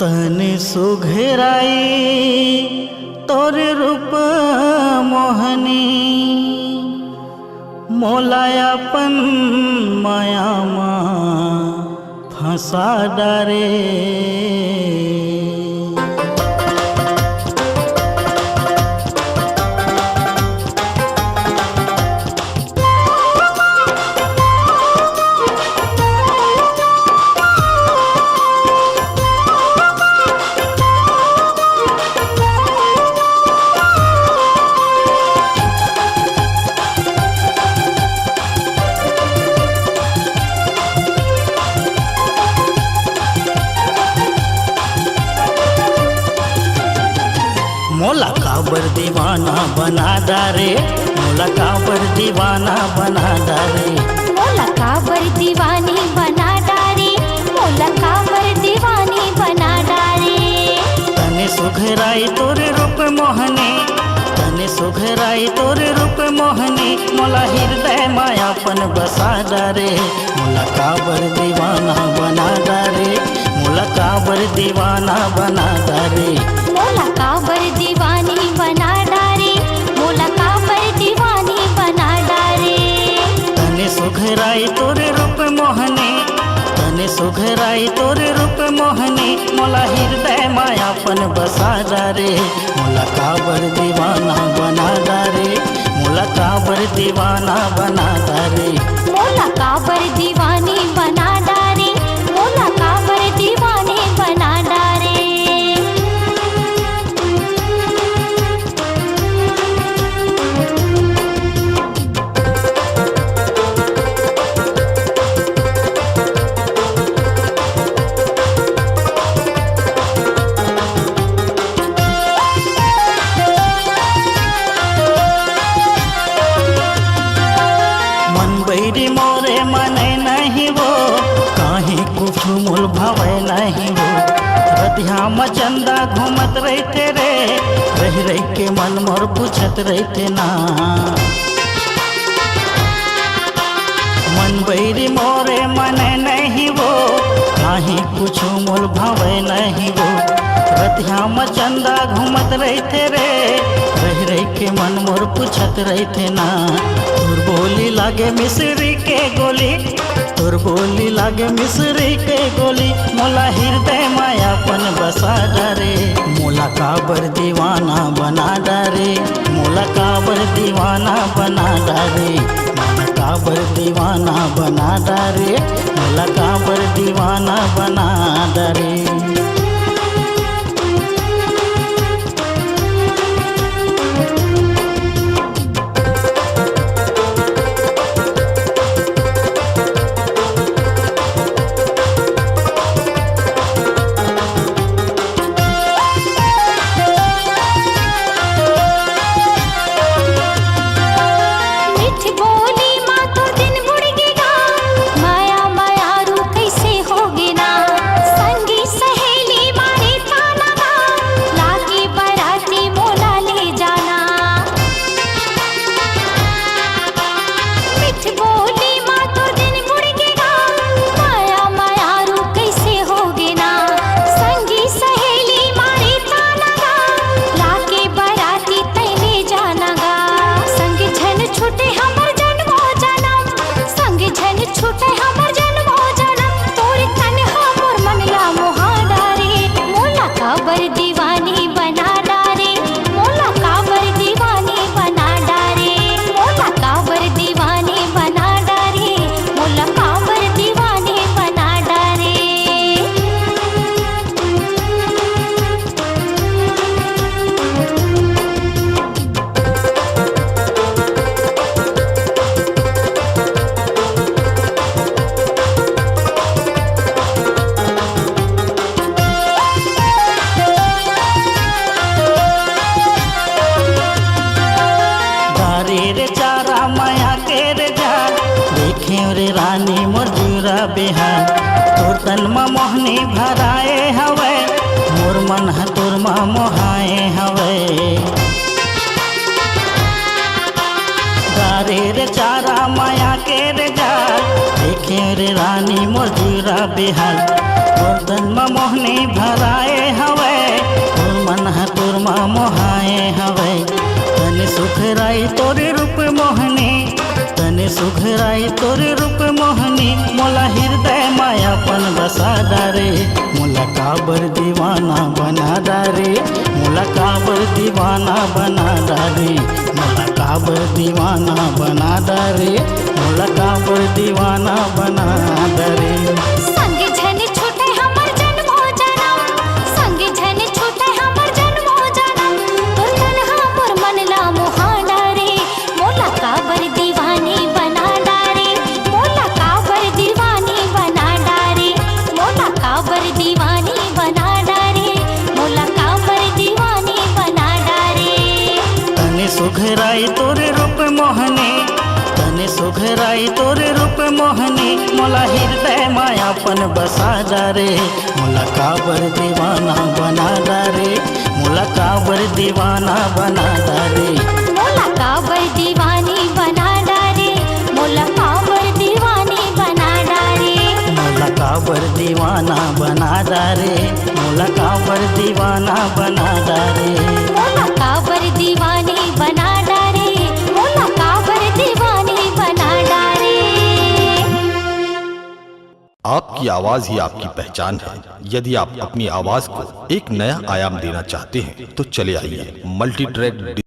तनि सुघराई तोर रूप मोहनी मोलायापन मायामा फंसा डारे। मोला काबर दीवाना बना डारे, मोला काबर दीवाना बना डारे, मोला काबर दीवानी बना डारे, मोला काबर दीवानी बना डारे। तने सुघराई तोरे रूप मोहनी, तने सुघराई तोरे रूप मोहनी मोला हृदय मायापन बसा डारे। मोला काबर दीवाना बना डारे, मोला काबर दीवाना बना डारे, मोला काबर दीवानी बना डारे, मोला काबर दीवानी बना डारे। तने सुघराई तोरे रूप मोहनी, तने सुघराई तोरे रूप मोहनी मोला हृदय मायापन बसा डारे। मोला काबर दीवाना बना डारे, मोला काबर दीवाना बना डारे, मोला काबर दीवानी बना डारे, मोला काबर दीवानी बना डारे। बैरी मोरे मने नहीं वो काहे कुछ मूल भवे नहीं वो। रतिया मचंदा घूमत रहते रे, रह रह के मन मोर पूछत रहते ना। मन बैरी मोरे मने नहीं वो काहे कुछ मूल भवे नहीं वो। रतिया मचंदा घूमत रहते रे, रह रह के मन मोर पूछत रहते ना। तोर बोली लागे मिस्री के गोली, तोर बोली लागे मिस्री के गोली मोला हृदय मायापन बसा डारे। मोला काबर दीवाना बना डारे, मोला काबर दीवाना बना डारे, मोला काबर दीवाना बना डारे, मोला काबर दीवाना बना डारे। रानी मोर जुरा बिहार तोर तन म मोहनी भराए हवे, मोर मन ह तोर म मोहाए हवे। गारे रे चारा माया के रे जाल देखे रे रानी मोर जीरा बेहाल तोर तन म मोहनी भराए हवे तोर मन ह तोर म मोहाए हवे तने सुखराई तोरे रूप मोहनी तने सुखराई तोरे रूप मोहनी मोला हृदय मायापन बसा डारे मोला काबर दीवाना बना डारे मोला काबर दीवाना बना डारे मोला काबर दीवाना बना डारे मोला काबर दीवाना बना डारे संगे झने छूटे हमर जन्म हो जनम संगे झने छूटे हमर जन्म हो जनम तोर तन्हा मोर मन ला मोहा डारे मोला काबर दीवानी बना डारे मोला काबर दीवानी बना डारे मोला काबर दीवानी बना डारे मोला काबर दीवानी बना डारे तने सुखराई तोरे रूप मोहनी तने सुखराई तोरे रूप मोहनी मोला हृदय मायापन बसा डारे मोला काबर दीवाना बना डारे मोला काबर दीवाना बना डारे मोला काबर दीवानी बना डारे मोला काबर दीवानी बना डारे मोला काबर दीवाना बना डारे मोला काबर दीवाना बना डारे मोला काबर दीवानी बना डारे मोला काबर दीवानी बना डारे। आपकी आवाज ही आपकी पहचान है। यदि आप अपनी आवाज को एक नया आयाम देना चाहते हैं तो चले आइए मल्टी ट्रैक